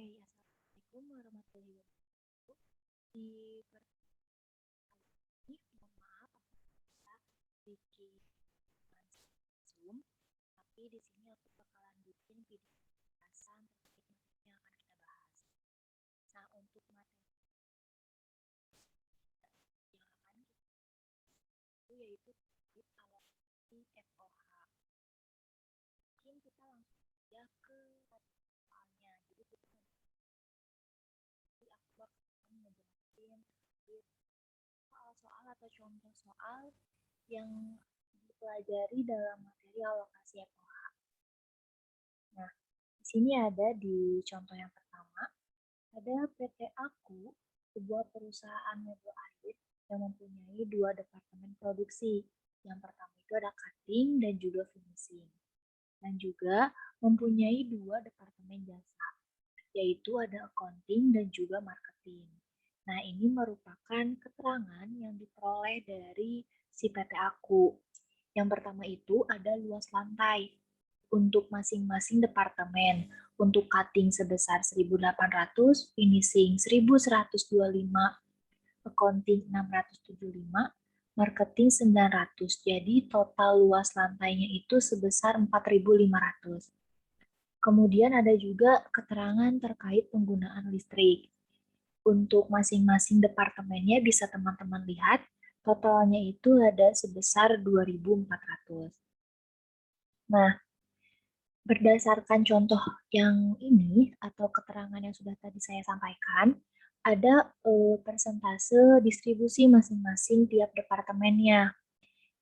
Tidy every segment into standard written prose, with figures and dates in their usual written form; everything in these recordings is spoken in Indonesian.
Assalamualaikum warahmatullahi wabarakatuh. Di pertemuan ini, mohon maaf apabila bikin Zoom, tapi di sini aku bakalan bikin video pembahasan terkait materi yang akan kita bahas. Nah, untuk materi yang akan kita itu yaitu terkait alokasi FOH. Mungkin kita langsung saja ke soalnya. Jadi aku bakalan ngejelasin terkait soal-soal atau contoh soal yang dipelajari dalam materi alokasi FOH. Nah, di sini ada di contoh yang pertama, ada PT Aku, sebuah perusahaan mebel air yang mempunyai dua departemen produksi. Yang pertama itu ada cutting dan juga finishing. Dan juga mempunyai dua departemen jasa, yaitu ada accounting dan juga marketing. Nah, ini merupakan keterangan yang diperoleh dari si PT Aku. Yang pertama itu ada luas lantai untuk masing-masing departemen. Untuk cutting sebesar 1.800, finishing 1.125, accounting 675, marketing 900. Jadi total luas lantainya itu sebesar 4.500. Kemudian ada juga keterangan terkait penggunaan listrik. Untuk masing-masing departemennya bisa teman-teman lihat, totalnya itu ada sebesar 2.400. Nah, berdasarkan contoh yang ini atau keterangan yang sudah tadi saya sampaikan, ada persentase distribusi masing-masing tiap departemennya.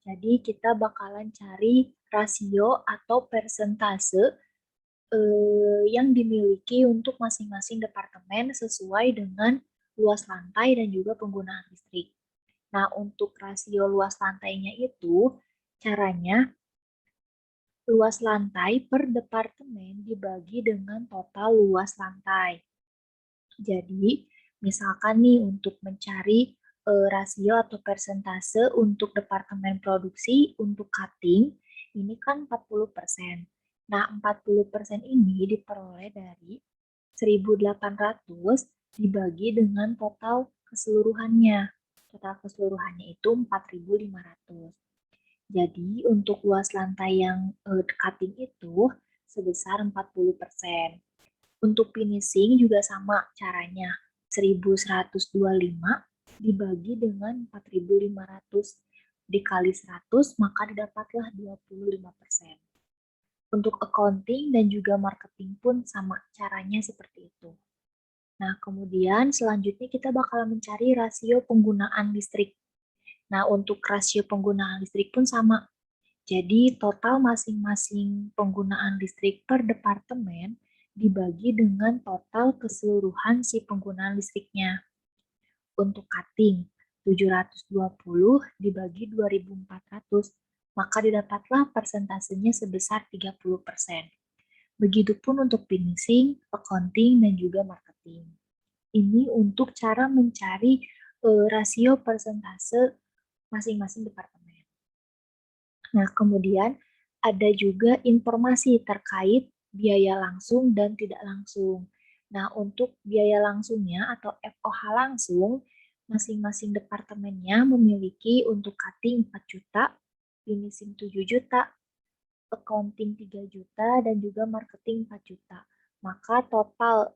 Jadi kita bakalan cari rasio atau persentase yang dimiliki untuk masing-masing departemen sesuai dengan luas lantai dan juga penggunaan listrik. Nah, untuk rasio luas lantainya itu, caranya luas lantai per departemen dibagi dengan total luas lantai. Jadi, misalkan nih untuk mencari rasio atau persentase untuk departemen produksi untuk cutting, ini kan 40%. Nah, 40% ini diperoleh dari 1.800 dibagi dengan total keseluruhannya. Total keseluruhannya itu 4.500. Jadi, untuk luas lantai yang cutting itu sebesar 40%. Untuk finishing juga sama caranya. 1.125 dibagi dengan 4.500 dikali 100, maka didapatlah 25%. Untuk accounting dan juga marketing pun sama caranya seperti itu. Nah, kemudian selanjutnya kita bakal mencari rasio penggunaan listrik. Nah, untuk rasio penggunaan listrik pun sama. Jadi, total masing-masing penggunaan listrik per departemen dibagi dengan total keseluruhan si penggunaan listriknya. Untuk cutting, 720 dibagi 2.400, maka didapatlah persentasenya sebesar 30%. Begitupun untuk finishing, accounting, dan juga marketing. Ini untuk cara mencari rasio persentase masing-masing departemen. Nah, kemudian ada juga informasi terkait biaya langsung dan tidak langsung. Nah, untuk biaya langsungnya atau FOH langsung, masing-masing departemennya memiliki untuk cutting 4 juta, finishing 7 juta, accounting 3 juta, dan juga marketing 4 juta. Maka total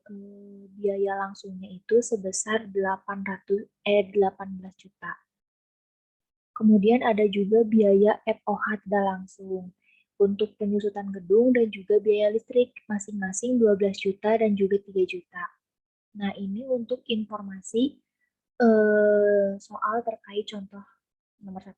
biaya langsungnya itu sebesar 18 juta. Kemudian ada juga biaya FOH tidak langsung untuk penyusutan gedung dan juga biaya listrik masing-masing 12 juta dan juga 3 juta. Nah, ini untuk informasi soal terkait contoh nomor 1.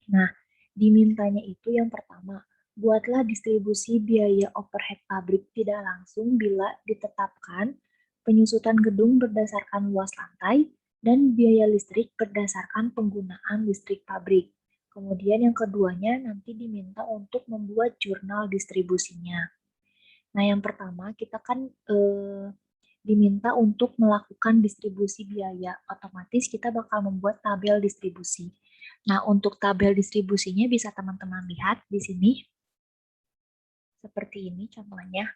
Nah, dimintanya itu yang pertama, buatlah distribusi biaya overhead pabrik tidak langsung bila ditetapkan penyusutan gedung berdasarkan luas lantai dan biaya listrik berdasarkan penggunaan listrik pabrik. Kemudian yang keduanya nanti diminta untuk membuat jurnal distribusinya. Nah, yang pertama kita kan diminta untuk melakukan distribusi biaya. Otomatis kita bakal membuat tabel distribusi. Nah, untuk tabel distribusinya bisa teman-teman lihat di sini. Seperti ini contohnya.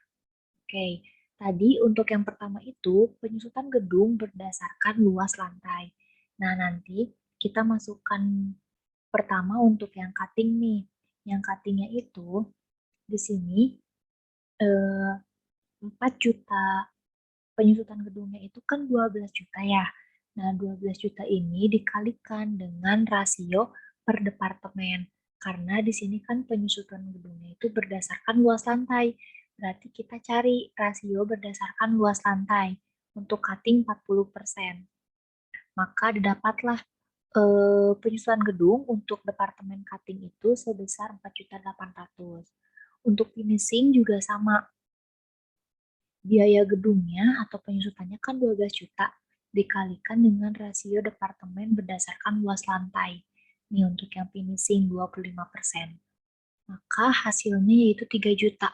Oke, Tadi untuk yang pertama itu penyusutan gedung berdasarkan luas lantai. Nah, nanti kita masukkan pertama untuk yang cutting nih. Yang cuttingnya itu di sini 4 juta, penyusutan gedungnya itu kan 12 juta ya. Nah, 12 juta ini dikalikan dengan rasio per departemen. Karena di sini kan penyusutan gedungnya itu berdasarkan luas lantai. Berarti kita cari rasio berdasarkan luas lantai untuk cutting 40%. Maka didapatlah penyusutan gedung untuk departemen cutting itu sebesar 4.800.000. Untuk finishing juga sama. Biaya gedungnya atau penyusutannya kan 12 juta dikalikan dengan rasio departemen berdasarkan luas lantai. Nih untuk yang finishing 25%. Maka hasilnya yaitu 3 juta.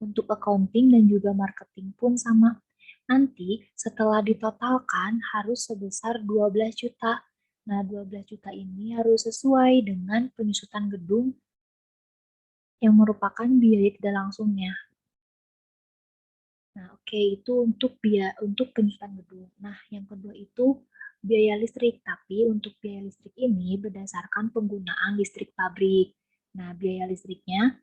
Untuk accounting dan juga marketing pun sama. Nanti setelah ditotalkan harus sebesar 12 juta. Nah, 12 juta ini harus sesuai dengan penyusutan gedung yang merupakan biaya tidak langsungnya. Nah, oke, itu untuk penyusutan gedung. Nah, yang kedua itu biaya listrik, tapi untuk biaya listrik ini berdasarkan penggunaan listrik pabrik. Nah, biaya listriknya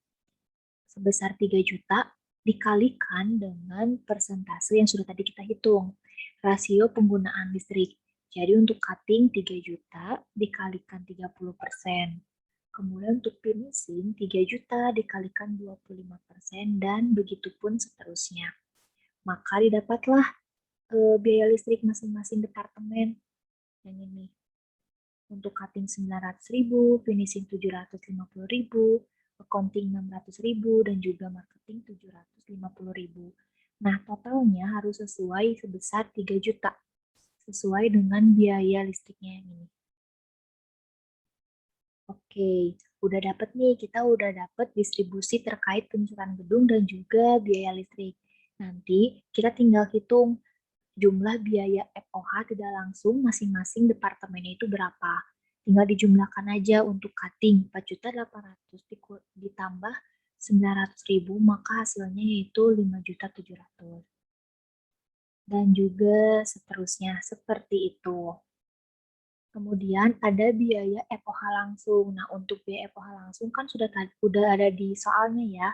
sebesar 3 juta dikalikan dengan persentase yang sudah tadi kita hitung, rasio penggunaan listrik. Jadi untuk cutting 3 juta dikalikan 30%. Kemudian untuk finishing 3 juta dikalikan 25% dan begitu pun seterusnya. Maka didapatlah biaya listrik masing-masing departemen yang ini. Untuk cutting 900.000, finishing 750.000, accounting 600.000, dan juga marketing 750.000. Nah, totalnya harus sesuai sebesar 3 juta, sesuai dengan biaya listriknya yang ini. Oke, udah dapet nih, kita udah dapet distribusi terkait penyusutan gedung dan juga biaya listrik. Nanti kita tinggal hitung jumlah biaya FOH tidak langsung masing-masing departemennya itu berapa. Tinggal dijumlahkan aja untuk cutting 4.800.000 ditambah 900.000, maka hasilnya yaitu 5.700.000. Dan juga seterusnya seperti itu. Kemudian ada biaya FOH langsung. Nah, untuk biaya FOH langsung kan sudah ada di soalnya ya.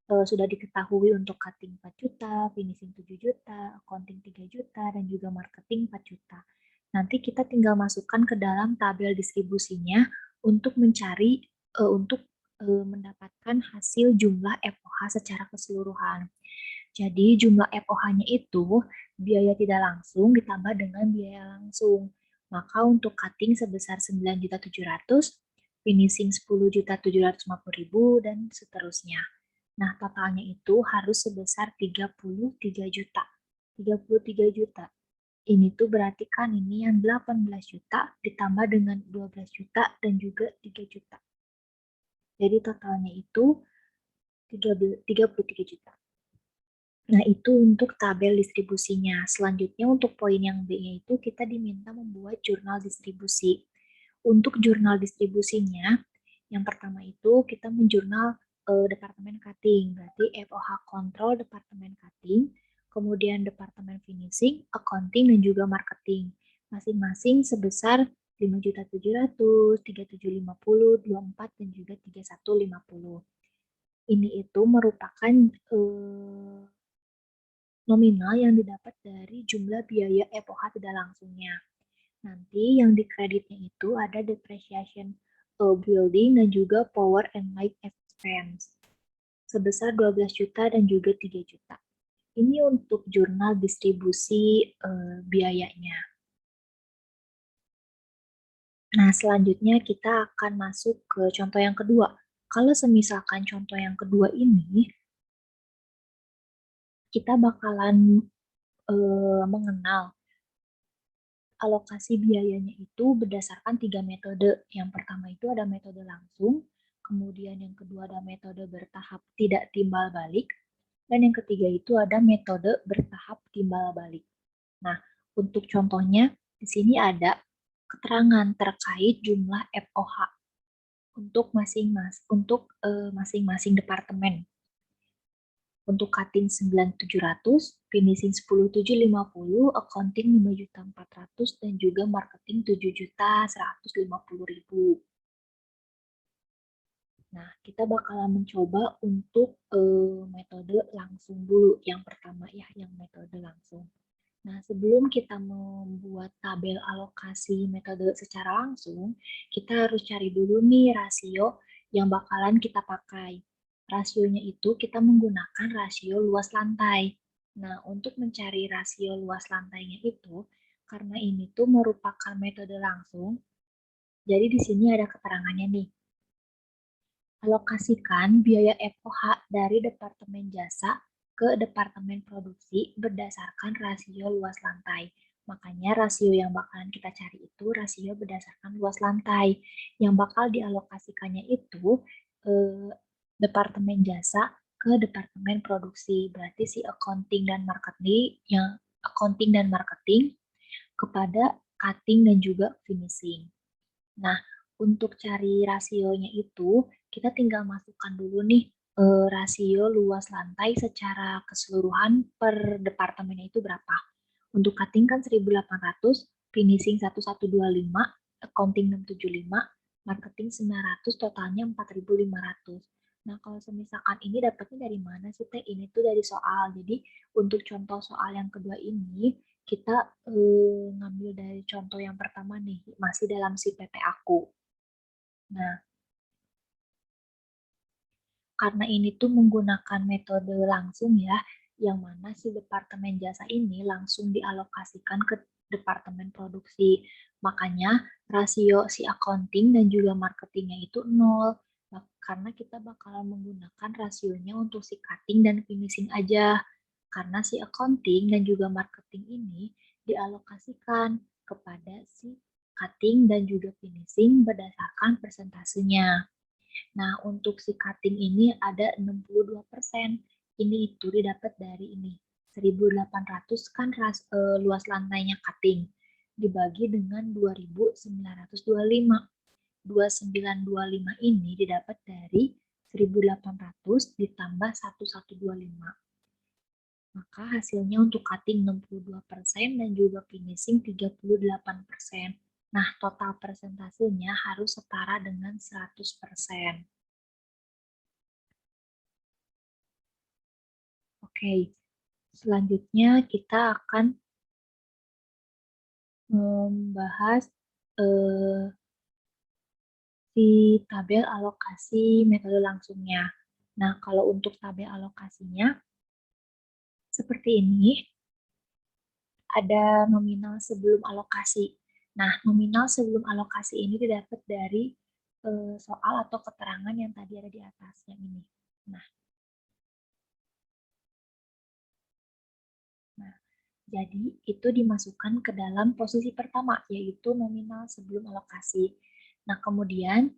Sudah diketahui untuk cutting 4 juta, finishing 7 juta, accounting 3 juta, dan juga marketing 4 juta. Nanti kita tinggal masukkan ke dalam tabel distribusinya untuk mencari, untuk mendapatkan hasil jumlah FOH secara keseluruhan. Jadi jumlah FOH-nya itu biaya tidak langsung ditambah dengan biaya langsung. Maka untuk cutting sebesar 9.700.000, finishing 10.750.000, dan seterusnya. Nah, totalnya itu harus sebesar 33 juta. 33 juta. Ini tuh berarti kan ini yang 18 juta ditambah dengan 12 juta dan juga 3 juta. Jadi totalnya itu 33 juta. Nah, itu untuk tabel distribusinya. Selanjutnya untuk poin yang B-nya itu kita diminta membuat jurnal distribusi. Untuk jurnal distribusinya, yang pertama itu kita menjurnal departemen cutting, berarti FOH kontrol departemen cutting, kemudian departemen finishing, accounting, dan juga marketing. Masing-masing sebesar 5.700.000, 3.750, 24, dan juga 3.150. Ini itu merupakan nominal yang didapat dari jumlah biaya FOH tidak langsungnya. Nanti yang di kreditnya itu ada depreciation building dan juga power and light expense sebesar 12 juta dan juga 3 juta. Ini untuk jurnal distribusi biayanya. Nah, selanjutnya kita akan masuk ke contoh yang kedua. Kalau semisalkan contoh yang kedua ini, kita bakalan mengenal alokasi biayanya itu berdasarkan 3 metode. Yang pertama itu ada metode langsung, kemudian yang kedua ada metode bertahap tidak timbal balik, dan yang ketiga itu ada metode bertahap timbal balik. Nah, untuk contohnya di sini ada keterangan terkait jumlah FOH untuk masing-masing departemen. Untuk cutting 9.700, finishing 10.750, accounting 5.400.000, dan juga marketing 7.150.000. Nah, kita bakalan mencoba untuk metode langsung dulu. Yang pertama ya, yang metode langsung. Nah, sebelum kita membuat tabel alokasi metode secara langsung, kita harus cari dulu nih rasio yang bakalan kita pakai. Rasionya itu kita menggunakan rasio luas lantai. Nah, untuk mencari rasio luas lantainya itu, karena ini tuh merupakan metode langsung, jadi di sini ada keterangannya nih. Alokasikan biaya FOH dari Departemen Jasa ke Departemen Produksi berdasarkan rasio luas lantai. Makanya rasio yang bakalan kita cari itu rasio berdasarkan luas lantai. Yang bakal dialokasikannya itu Departemen Jasa ke Departemen Produksi. Berarti si accounting dan marketing kepada cutting dan juga finishing. Nah, untuk cari rasionya itu, kita tinggal masukkan dulu nih rasio luas lantai secara keseluruhan per departemennya itu berapa. Untuk cutting kan 1.800, finishing 1.125, accounting 675, marketing 900, totalnya 4.500. Nah, kalau misalkan ini dapatnya dari mana sih, Teh? Ini tuh dari soal. Jadi, untuk contoh soal yang kedua ini, kita ngambil dari contoh yang pertama nih, masih dalam si PT aku. Nah, karena ini tuh menggunakan metode langsung ya, yang mana si Departemen Jasa ini langsung dialokasikan ke Departemen Produksi. Makanya rasio si accounting dan juga marketingnya itu nol. Nah, karena kita bakalan menggunakan rasionya untuk si cutting dan finishing aja. Karena si accounting dan juga marketing ini dialokasikan kepada si cutting dan juga finishing berdasarkan persentasenya. Nah, untuk si cutting ini ada 62%. Ini itu didapat dari ini. 1.800 kan luas lantainya cutting. Dibagi dengan 2.925. 2.925 ini didapat dari 1.800 ditambah 1.125. Maka hasilnya untuk cutting 62% dan juga finishing 38%. Nah, total persentasenya harus setara dengan 100%. Oke, selanjutnya kita akan membahas si tabel alokasi metode langsungnya. Nah, kalau untuk tabel alokasinya, seperti ini, ada nominal sebelum alokasi. Nah, nominal sebelum alokasi ini didapat dari soal atau keterangan yang tadi ada di atas, yang ini. Nah, jadi itu dimasukkan ke dalam posisi pertama, yaitu nominal sebelum alokasi. Nah, kemudian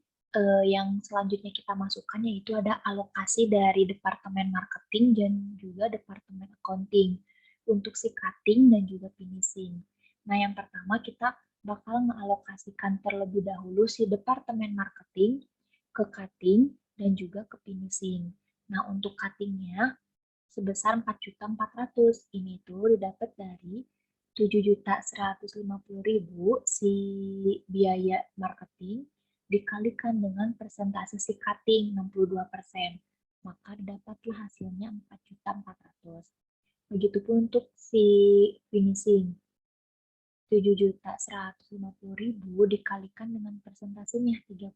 yang selanjutnya kita masukkan yaitu ada alokasi dari Departemen Marketing dan juga Departemen Accounting untuk si cutting dan juga finishing. Nah, yang pertama kita bakal mengalokasikan terlebih dahulu si Departemen Marketing ke cutting dan juga ke finishing. Nah, untuk cuttingnya sebesar 4.400.000. Ini tuh didapat dari 7.150.000 si biaya marketing dikalikan dengan persentase si cutting 62%. Maka dapatlah hasilnya 4.400.000. Begitupun untuk si finishing. 7.150.000 dikalikan dengan persentasenya 38%.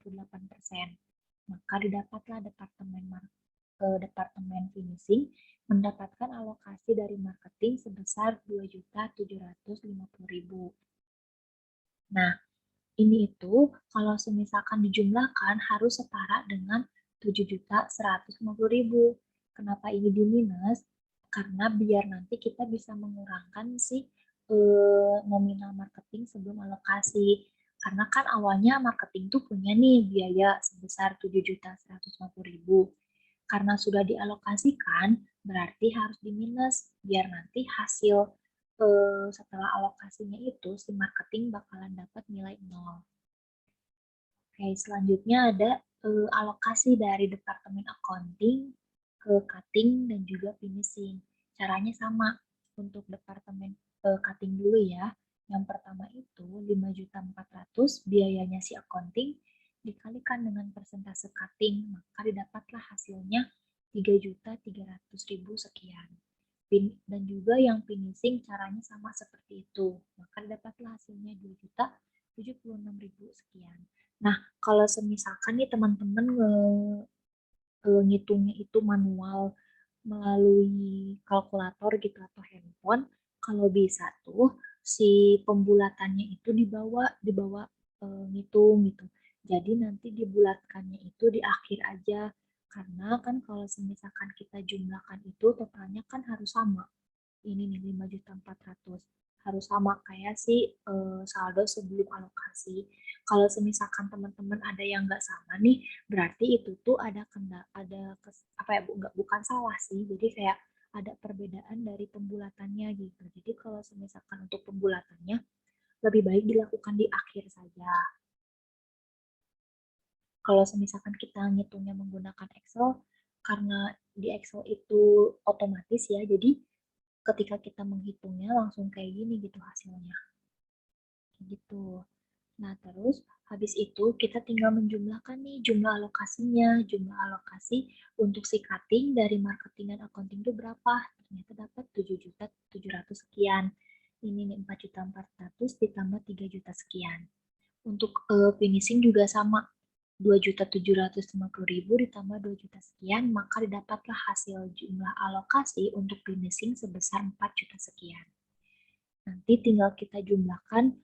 Maka didapatlah Departemen Finishing mendapatkan alokasi dari marketing sebesar 2.750.000. Nah, ini itu kalau semisalkan dijumlahkan harus setara dengan 7.150.000. Kenapa ini di minus? Karena biar nanti kita bisa mengurangkan si nominal marketing sebelum alokasi. Karena kan awalnya marketing tuh punya nih biaya sebesar 7.150.000. Karena sudah dialokasikan, berarti harus diminus biar nanti hasil setelah alokasinya itu si marketing bakalan dapat nilai 0. Oke, selanjutnya ada alokasi dari Departemen Accounting ke cutting dan juga finishing. Caranya sama untuk departemen cutting dulu ya. Yang pertama itu 5.400.000 biayanya si accounting dikalikan dengan persentase cutting, maka didapatlah hasilnya 3.300.000 sekian. Dan juga yang finishing caranya sama seperti itu, maka didapatlah hasilnya 2.076.000 sekian. Nah, kalau semisalkan nih teman-teman ngitungnya itu manual melalui kalkulator gitu atau handphone, kalau bisa tuh si pembulatannya itu dibawa ngitung gitu. Jadi nanti dibulatkannya itu di akhir aja. Karena kan kalau misalkan kita jumlahkan itu totalnya kan harus sama. Ini nih 5.400.000 harus sama kayak si saldo sebelum alokasi. Kalau misalkan teman-teman ada yang nggak sama nih, berarti itu tuh apa ya, bukan salah sih. Jadi kayak ada perbedaan dari pembulatannya gitu. Jadi kalau misalkan untuk pembulatannya lebih baik dilakukan di akhir saja. Kalau misalkan kita ngitungnya menggunakan Excel, karena di Excel itu otomatis ya, jadi ketika kita menghitungnya langsung kayak gini gitu hasilnya. Gitu. Nah, terus habis itu kita tinggal menjumlahkan nih jumlah alokasinya. Jumlah alokasi untuk si cutting dari marketing dan accounting itu berapa? Ternyata dapat 7.700 sekian. Ini nih 4.400 ditambah 3 juta sekian. Untuk finishing juga sama. 2.750.000 ditambah 2 juta sekian, maka didapatlah hasil jumlah alokasi untuk finishing sebesar 4 juta sekian. Nanti tinggal kita jumlahkan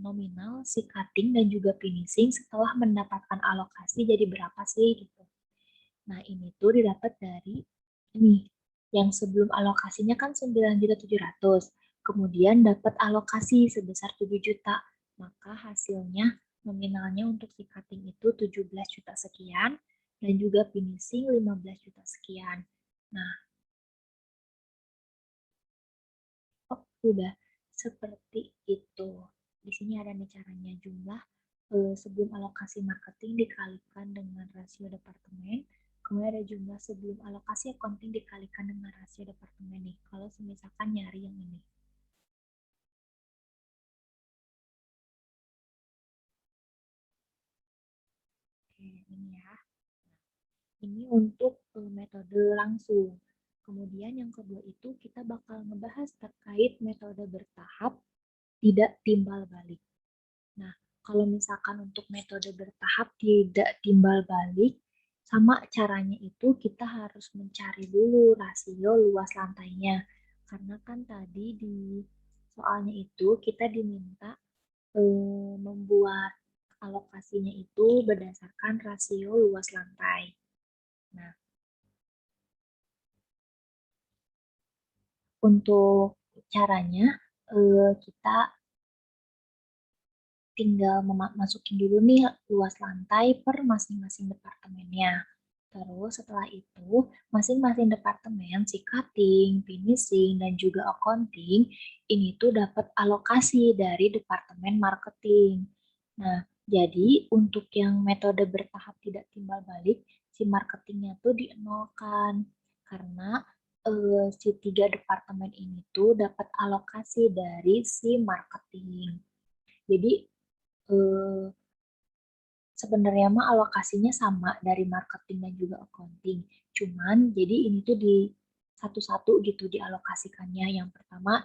nominal, si cutting, dan juga finishing setelah mendapatkan alokasi jadi berapa sih gitu. Nah, ini tuh didapat dari ini. Yang sebelum alokasinya kan 9.700.000. Kemudian dapat alokasi sebesar 7 juta. Maka hasilnya nominalnya untuk si cutting itu 17 juta sekian dan juga finishing 15 juta sekian. Nah, oh, sudah seperti itu. Di sini ada nih caranya jumlah sebelum alokasi marketing dikalikan dengan rasio departemen. Kemudian ada jumlah sebelum alokasi accounting dikalikan dengan rasio departemen nih. Kalau misalkan nyari yang ini. Oke, ini ya. Ini untuk metode langsung. Kemudian yang kedua itu kita bakal ngebahas terkait metode bertahap tidak timbal balik. Nah, kalau misalkan untuk metode bertahap tidak timbal balik, sama caranya itu kita harus mencari dulu rasio luas lantainya. Karena kan tadi di soalnya itu kita diminta membuat alokasinya itu berdasarkan rasio luas lantai. Nah, untuk caranya kita tinggal masukin dulu nih luas lantai per masing-masing departemennya. Terus setelah itu, masing-masing departemen, si cutting, finishing, dan juga accounting, ini tuh dapat alokasi dari departemen marketing. Nah, jadi untuk yang metode bertahap tidak timbal balik, si marketingnya tuh dienolkan. Karena si tiga departemen ini tuh dapat alokasi dari si marketing. Jadi eh, sebenarnya mah alokasinya sama dari marketing dan juga accounting. Cuman jadi ini tuh di satu-satu gitu dialokasikannya. Yang pertama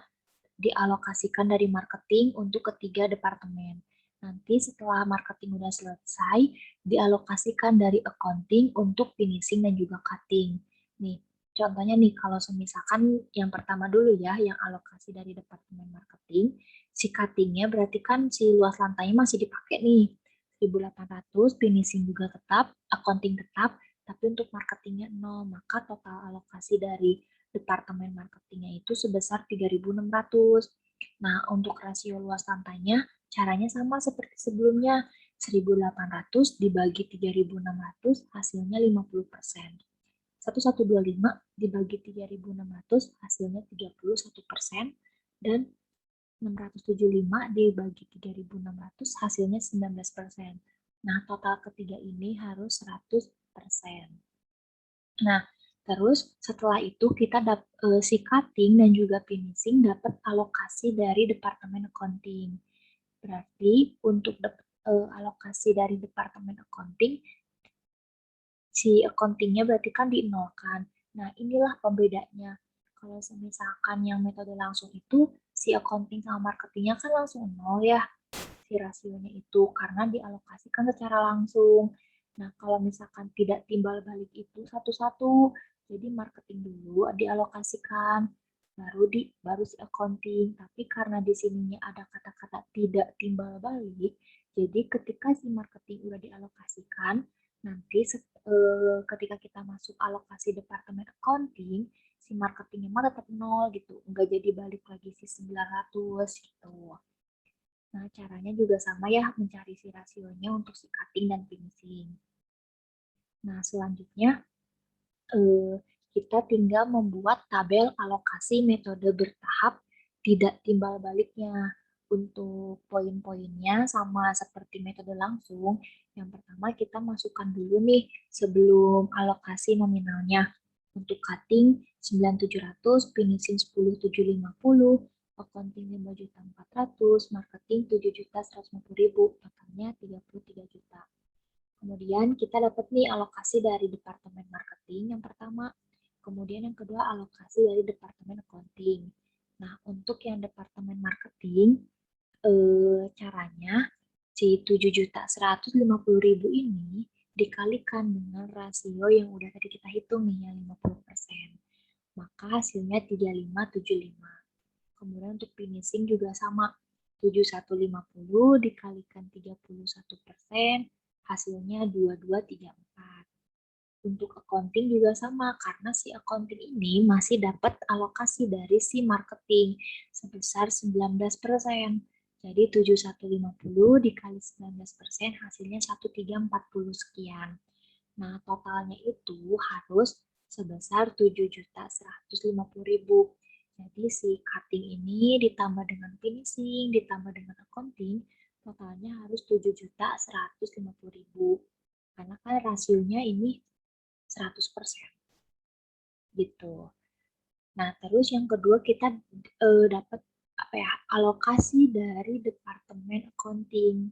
dialokasikan dari marketing untuk ketiga departemen. Nanti setelah marketing udah selesai, dialokasikan dari accounting untuk finishing dan juga cutting. Nih, contohnya nih kalau misalkan yang pertama dulu ya, yang alokasi dari departemen marketing, si cuttingnya berarti kan si luas lantainya masih dipakai nih. 1.800, finishing juga tetap, accounting tetap, tapi untuk marketingnya 0, maka total alokasi dari departemen marketingnya itu sebesar 3.600. Nah, untuk rasio luas lantainya, caranya sama seperti sebelumnya. 1.800 dibagi 3.600, hasilnya 50%. 1.125 dibagi 3.600, hasilnya 31%. Dan 675 dibagi 3.600, hasilnya 19%. Nah, total ketiga ini harus 100%. Nah, Terus setelah itu kita si cutting dan juga finishing dapat alokasi dari Departemen Accounting. Berarti untuk alokasi dari Departemen Accounting, si accounting-nya berarti kan dinolkan. Nah, inilah pembedanya. Kalau misalkan yang metode langsung itu, si accounting sama marketingnya kan langsung nol ya, si rasionya itu, karena dialokasikan secara langsung. Nah, kalau misalkan tidak timbal balik itu satu-satu, jadi marketing dulu dialokasikan, baru si accounting. Tapi karena di sininya ada kata-kata tidak timbal balik, jadi ketika si marketing udah dialokasikan, nanti ketika kita masuk alokasi departemen accounting, si marketingnya mah tetap nol gitu, nggak jadi balik lagi si 900 gitu. Nah, caranya juga sama ya, mencari si rasionya untuk si cutting dan finishing. Nah, selanjutnya kita tinggal membuat tabel alokasi metode bertahap tidak timbal baliknya. Untuk poin-poinnya sama seperti metode langsung. Yang pertama kita masukkan dulu nih sebelum alokasi nominalnya. Untuk cutting 9.700, finishing 10.750, accounting 5.400, marketing 7.150.000, totalnya 33 juta. Kemudian kita dapat nih alokasi dari Departemen Marketing yang pertama. Kemudian yang kedua alokasi dari Departemen Accounting. Nah, untuk yang Departemen Marketing, caranya si 7.150.000 ini dikalikan dengan rasio yang udah tadi kita hitung nih, yang 50%. Maka hasilnya 3575. Kemudian untuk finishing juga sama. 7150 dikalikan 31%, hasilnya 2234. Untuk accounting juga sama, karena si accounting ini masih dapat alokasi dari si marketing sebesar 19%. Jadi 7150 dikali 19% hasilnya 1340 sekian. Nah, totalnya itu harus sebesar 7.150.000. Jadi si cutting ini ditambah dengan finishing, ditambah dengan accounting, totalnya harus 7.150.000. Karena kan rasionya ini 100%. Gitu. Nah, terus yang kedua kita dapat apa ya, alokasi dari Departemen Accounting.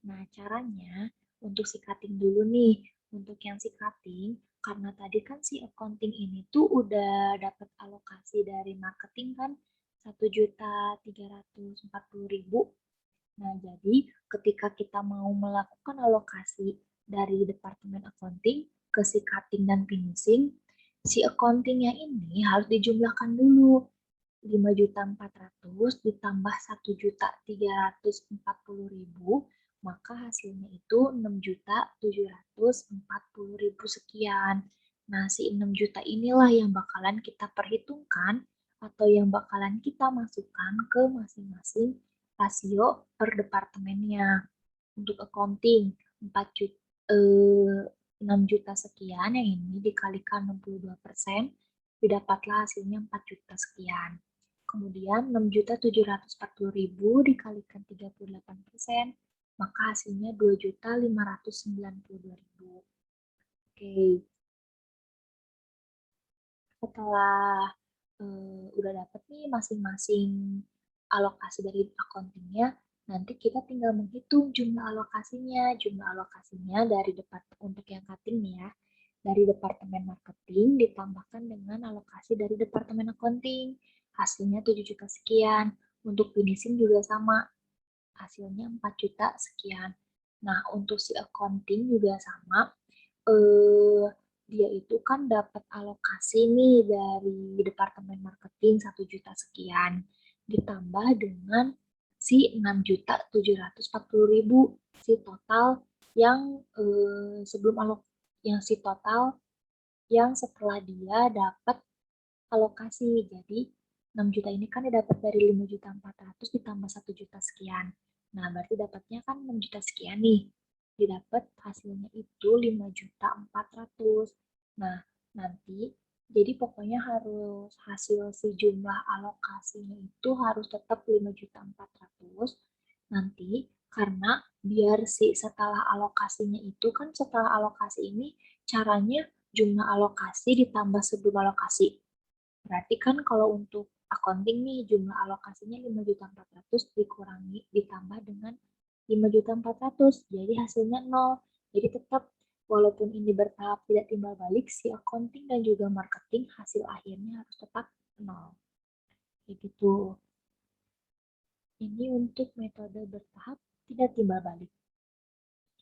Nah, caranya untuk si cutting dulu nih. Untuk yang si cutting, karena tadi kan si accounting ini tuh udah dapat alokasi dari marketing kan 1.340.000. Nah, jadi ketika kita mau melakukan alokasi dari Departemen Accounting ke si cutting dan finishing, si accountingnya ini harus dijumlahkan dulu. 5.400.000 ditambah 1.340.000, maka hasilnya itu 6.740.000 sekian. Nah, si 6 juta inilah yang bakalan kita perhitungkan atau yang bakalan kita masukkan ke masing-masing rasio per departemennya. Untuk accounting 4 juta, 6 juta sekian, yang ini dikalikan 62%, didapatlah hasilnya 4 juta sekian. Kemudian 6.740.000 dikalikan 38%, maka hasilnya 2.592.000. Oke, setelah udah dapet nih masing-masing alokasi dari accountingnya, nanti kita tinggal menghitung jumlah alokasinya. Jumlah alokasinya dari untuk yang cutting nih ya, dari Departemen Marketing ditambahkan dengan alokasi dari Departemen Accounting. Hasilnya 7 juta sekian. Untuk finishing juga sama, hasilnya 4 juta sekian. Nah, untuk si accounting juga sama, dia itu kan dapat alokasi nih dari Departemen Marketing 1 juta sekian, ditambah dengan si 6.740.000, si total yang sebelum yang si total yang setelah dia dapat alokasi. Jadi 6 juta ini kan didapat dari 5.400.000 ditambah 1 juta sekian. Nah, berarti dapatnya kan 6 juta sekian nih. Didapat hasilnya itu 5.400.000. Nah, nanti jadi pokoknya harus hasil sejumlah alokasinya itu harus tetap 5.400.000. Nanti karena biar si setelah alokasinya itu kan, setelah alokasi ini caranya jumlah alokasi ditambah sebelum alokasi. Berarti kan kalau untuk accounting nih, jumlah alokasinya 5.400.000 dikurangi ditambah dengan 5.400.000, jadi hasilnya 0. Jadi tetap walaupun ini bertahap tidak timbal balik, si accounting dan juga marketing hasil akhirnya harus tetap 0. Kayak gitu. Ini untuk metode bertahap tidak timbal balik.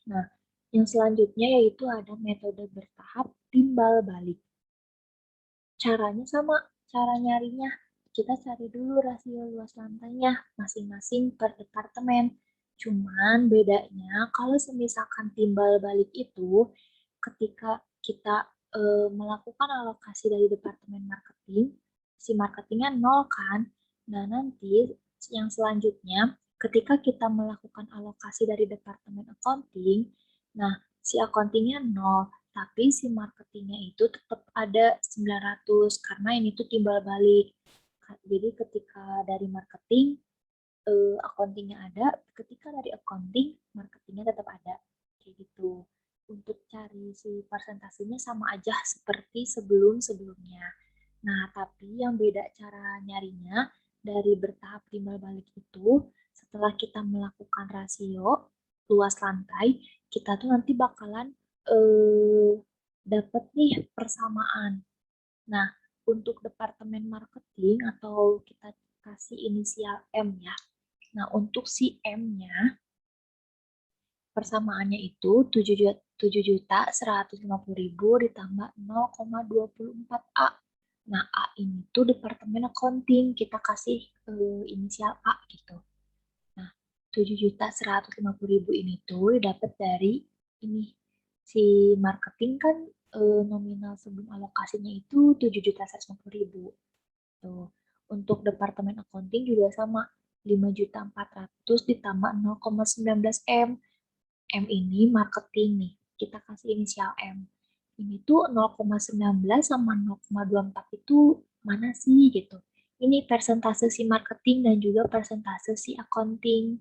Nah, yang selanjutnya yaitu ada metode bertahap timbal balik. Caranya sama, cara nyarinya. Kita cari dulu rasio luas lantainya masing-masing per departemen. Cuman bedanya kalau misalkan timbal balik itu ketika kita melakukan alokasi dari departemen marketing, si marketingnya 0 kan. Nah, nanti yang selanjutnya ketika kita melakukan alokasi dari departemen accounting, nah si accountingnya 0, tapi si marketingnya itu tetap ada 900 karena ini tuh timbal balik. Jadi ketika dari marketing accountingnya ada, ketika dari accounting marketingnya tetap ada. Kayak gitu. Untuk cari si persentasenya sama aja seperti sebelum-sebelumnya. Nah, tapi yang beda cara nyarinya dari bertahap timbal balik itu, setelah kita melakukan rasio luas lantai, kita tuh nanti bakalan dapat nih persamaan. Nah, untuk departemen marketing atau kita kasih inisial M ya. Nah, untuk si M-nya, persamaannya itu 7.150.000 ditambah 0,24 A. Nah, A ini tuh departemen accounting, kita kasih inisial A gitu. Nah, 7.150.000 ini tuh dapat dari ini. Si marketing kan nominal sebelum alokasinya itu 7.150.000. Tuh. Untuk departemen accounting juga sama. 5.400 ditambah 0,19 M. M ini marketing nih. Kita kasih inisial M. Ini tuh 0,19 sama 0,24 itu mana sih gitu. Ini persentase si marketing dan juga persentase si accounting.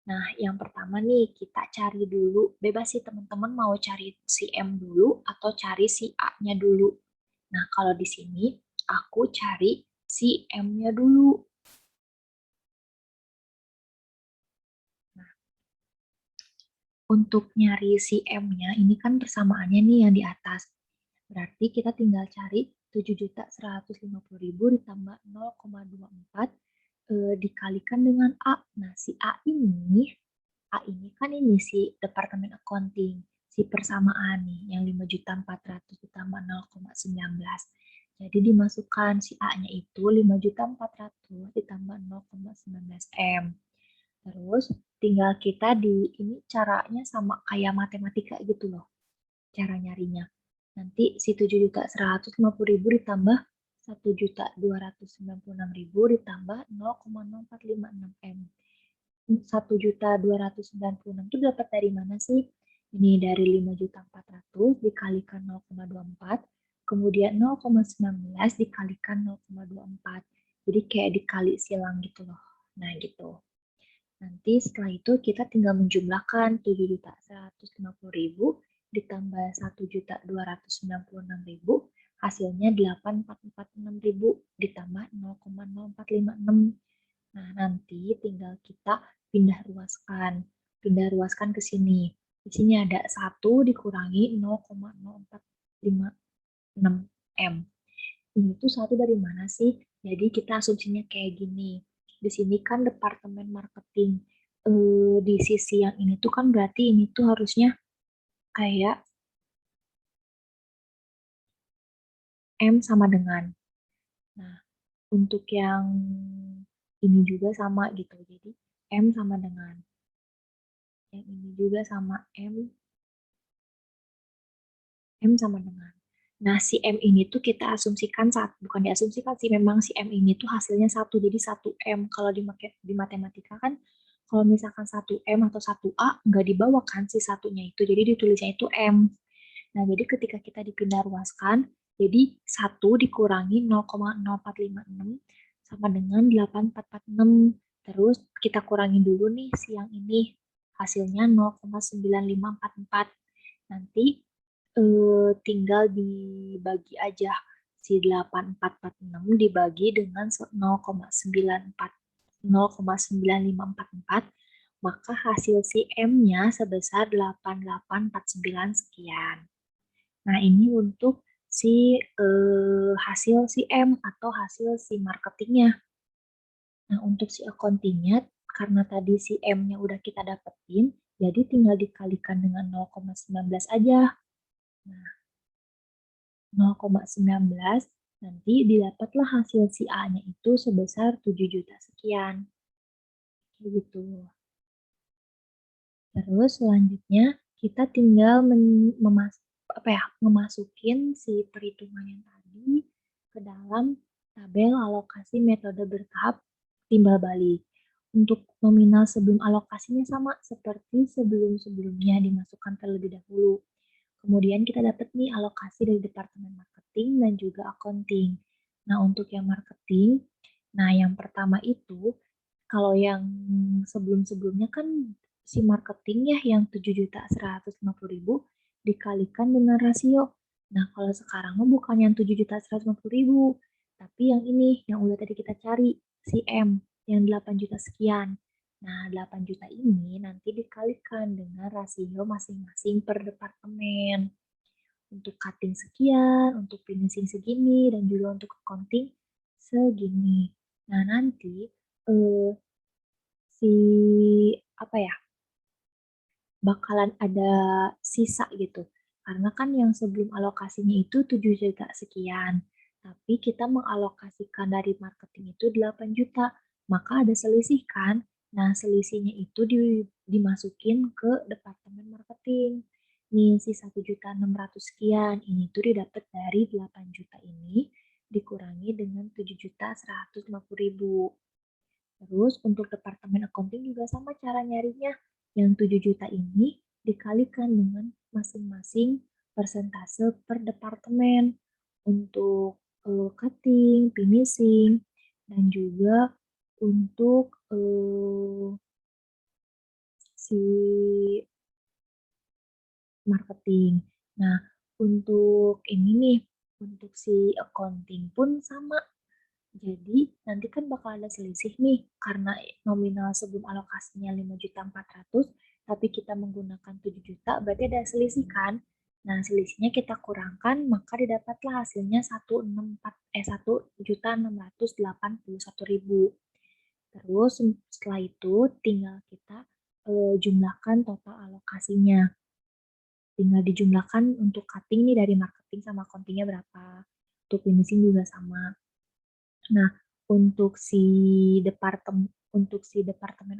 Nah, yang pertama nih kita cari dulu. Bebas sih teman-teman mau cari si M dulu atau cari si A-nya dulu. Nah, kalau di sini aku cari si M-nya dulu. Nah, untuk nyari si M-nya, ini kan persamaannya nih yang di atas. Berarti kita tinggal cari 7.150.000 ditambah 0,24 dikalikan dengan A. Nah, si A ini kan ini si Departemen Accounting, si persamaan nih, yang 5.400 ditambah 0,19. Jadi dimasukkan si A-nya itu 5.400 ditambah 0,19 M. Terus tinggal kita ini caranya sama kayak matematika gitu loh, cara nyarinya. Nanti si 7.150.000 ditambah 1.296.000 ditambah 0,0456 M. 1.296 itu dapat dari mana sih? Ini dari 5.400 dikalikan 0,24, kemudian 0,19 dikalikan 0,24. Jadi kayak dikali silang gitu loh. Nah gitu. Nanti setelah itu kita tinggal menjumlahkan 7.150.000 ditambah 1.296.000, hasilnya 8.446.000 ditambah 0,0456. Nah, nanti tinggal kita pindah ruaskan. Pindah ruaskan ke sini. Di sini ada 1 dikurangi 0,0456 M. Ini tuh 1 dari mana sih? Jadi kita asumsinya kayak gini. Di sini kan departemen marketing. Di sisi yang ini tuh kan berarti ini tuh harusnya kayak M sama dengan. Nah, untuk yang ini juga sama gitu. Jadi M sama dengan. Yang ini juga sama M sama dengan. Nah, si M ini tuh kita asumsikan bukan diasumsikan sih, memang si M ini tuh hasilnya 1, jadi 1 M. Kalau di matematika kan, kalau misalkan 1 M atau 1 A, nggak dibawa kan si satunya itu, jadi ditulisnya itu M. Nah, jadi ketika kita dipindah ruaskan, jadi 1 dikurangi 0,0456 sama dengan 8.446. Terus kita kurangin dulu nih si yang ini, hasilnya 0,9544. Nanti tinggal dibagi aja si 8446 dibagi dengan 0,9544, maka hasil si M-nya sebesar 8849 sekian. Nah, ini untuk si hasil si M atau hasil si marketingnya. Nah, untuk si accountingnya, karena tadi si M-nya udah kita dapetin, jadi tinggal dikalikan dengan 0,19 aja. Nah, 0,19 nanti didapatlah hasil si A-nya itu sebesar 7 juta sekian. Kayak gitu. Terus selanjutnya kita tinggal memasukin si perhitungan yang tadi ke dalam tabel alokasi metode bertahap timbal balik. Untuk nominal sebelum alokasinya sama seperti sebelum-sebelumnya dimasukkan terlebih dahulu. Kemudian kita dapat nih alokasi dari Departemen Marketing dan juga Accounting. Nah, untuk yang marketing, nah yang pertama itu, kalau yang sebelum-sebelumnya kan si marketing ya yang 7.150.000 dikalikan dengan rasio. Nah, kalau sekarang mah bukan yang 7.150.000, tapi yang ini, yang udah tadi kita cari, si M, yang 8 juta sekian. Nah, 8 juta ini nanti dikalikan dengan rasio masing-masing per departemen. Untuk cutting sekian, untuk finishing segini, dan juga untuk accounting segini. Nah, nanti eh, si apa ya, bakalan ada sisa gitu. Karena kan yang sebelum alokasinya itu 7 juta sekian. Tapi kita mengalokasikan dari marketing itu 8 juta. Maka ada selisih kan? Nah, selisihnya itu dimasukin ke departemen marketing. Nih, si 1.600.000 sekian. Ini tuh didapat dari 8 juta ini dikurangi dengan 7.150.000. Terus untuk departemen accounting juga sama cara nyarinya. Yang 7 juta ini dikalikan dengan masing-masing persentase per departemen untuk cutting, finishing, dan juga untuk si marketing. Nah, untuk ini nih, untuk si accounting pun sama. Jadi nanti kan bakal ada selisih nih karena nominal sebelum alokasinya 5.400.000 tapi kita menggunakan 7 juta berarti ada selisih kan. Nah, selisihnya kita kurangkan maka didapatlah hasilnya 1.681.000. Terus setelah itu tinggal kita jumlahkan total alokasinya. Tinggal dijumlahkan untuk cutting nih dari marketing sama accounting-nya berapa. Untuk finishing juga sama. Nah, untuk si departemen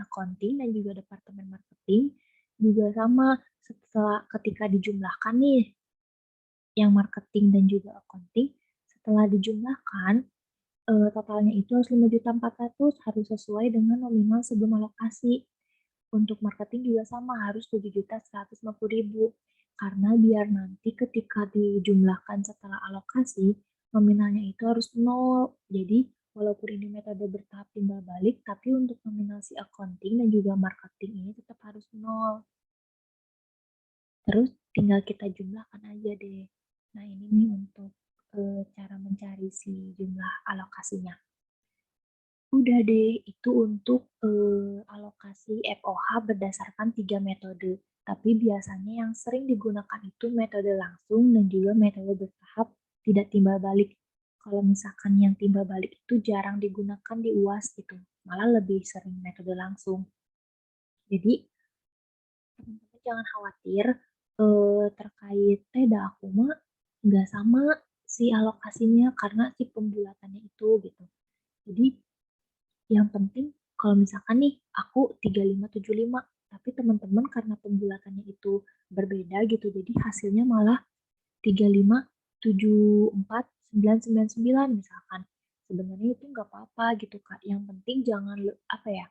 accounting dan juga departemen marketing juga sama setelah ketika dijumlahkan nih yang marketing dan juga accounting setelah dijumlahkan totalnya itu harus 5.400.000 harus sesuai dengan nominal sebelum alokasi. Untuk marketing juga sama harus 7.150.000 karena biar nanti ketika dijumlahkan setelah alokasi nominalnya itu harus nol. Jadi walaupun ini metode bertahap timbal balik tapi untuk nominal si accounting dan juga marketing ini tetap harus nol. Terus tinggal kita jumlahkan aja deh. Nah, ini nih untuk cara mencari si jumlah alokasinya. Udah deh, itu untuk alokasi FOH berdasarkan 3 metode. Tapi biasanya yang sering digunakan itu metode langsung dan juga metode bertahap tidak timbal balik. Kalau misalkan yang timbal balik itu jarang digunakan di UAS gitu, malah lebih sering metode langsung. Jadi teman-teman jangan khawatir terkait dah aku mah nggak sama si alokasinya karena si pembulatannya itu gitu. Jadi yang penting kalau misalkan nih aku 3575 tapi teman-teman karena pembulatannya itu berbeda gitu jadi hasilnya malah 3574.999 misalkan. Sebenarnya itu nggak apa-apa gitu Kak. Yang penting jangan apa ya?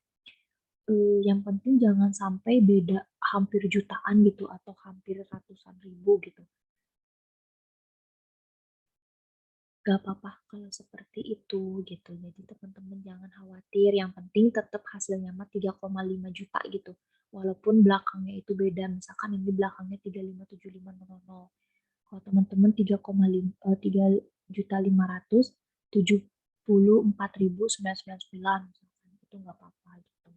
Yang penting jangan sampai beda hampir jutaan gitu atau hampir ratusan ribu gitu. Gak apa-apa kalau seperti itu gitu. Jadi teman-teman jangan khawatir. Yang penting tetap hasilnya mah 3,5 juta gitu. Walaupun belakangnya itu beda. Misalkan ini belakangnya 357.500. Kalau teman-teman 3,574.999 itu nggak apa-apa gitu.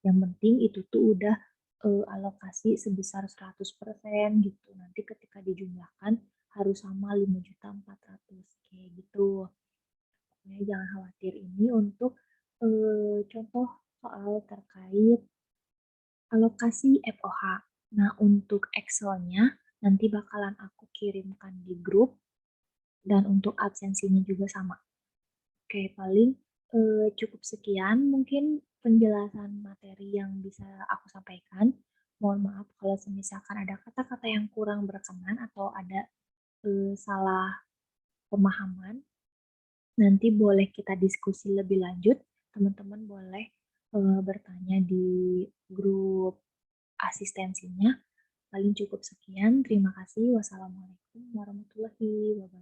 Yang penting itu tuh udah alokasi sebesar 100% gitu. Nanti ketika dijumlahkan harus sama 5.400.000 kayak gitu. Pokoknya jangan khawatir, ini untuk contoh soal terkait alokasi FOH. Nah, untuk Excel-nya nanti bakalan aku kirimkan di grup dan untuk absensinya juga sama. Oke, paling cukup sekian mungkin penjelasan materi yang bisa aku sampaikan. Mohon maaf kalau misalkan ada kata-kata yang kurang berkenan atau ada salah pemahaman. Nanti boleh kita diskusi lebih lanjut. Teman-teman boleh bertanya di grup asistensinya. Paling cukup sekian. Terima kasih. Wassalamualaikum warahmatullahi wabarakatuh.